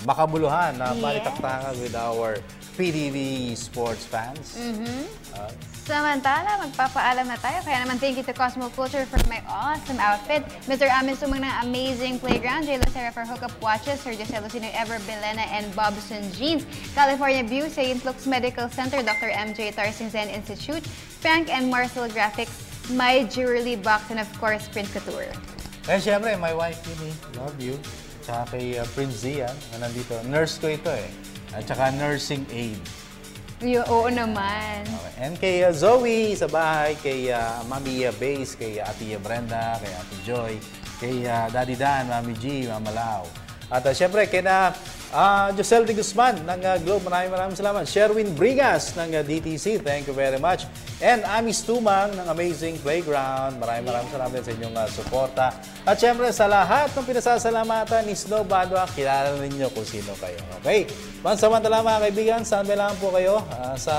makabuluhan na balitaktakan with our PTV sports fans. Samantala, magpapaalam na tayo. Kaya naman, thank you to Cosmo Culture for my awesome outfit. Mr. Amin Sumang ng Amazing Playground. J. Lucera for Hookup Watches. Sergio Celosino, Ever Belena, and Bobson Jeans. California View, St. Luke's Medical Center, Dr. MJ Tarsing Zen Institute, Frank and Marcel Graphics, My Jewelry Box, and of course, Prince Couture. Siyempre, my wife, Kimi, love you. Tsaka kay Prince Zian, na nandito. Nurse ko ito At tsaka nursing aid. Oo naman. Okay. And kay Zoe sa bahay, kay Mami Base, kay Ate Brenda, kay Ate Joy, kay Daddy Dan, Mami G, Mama Lau. At siyempre, kay Josel de Guzman ng Globe, maraming salamat. Sherwin Brigas ng DTC, thank you very much. And Amis Tumang ng Amazing Playground, maraming salamat sa inyong suporta. At siyempre, sa lahat ng pinasasalamatan ni Snow Badwa, kilala ninyo kung sino kayo. Okay? Pansamantala mga kaibigan, standby lang po kayo sa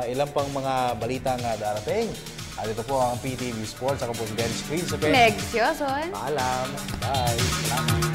ilang pang mga balitang darating. At ito po ang PTV Sports. Ako po si Dennis Prince. Meg Sioson. Paalam. Bye. Salamat.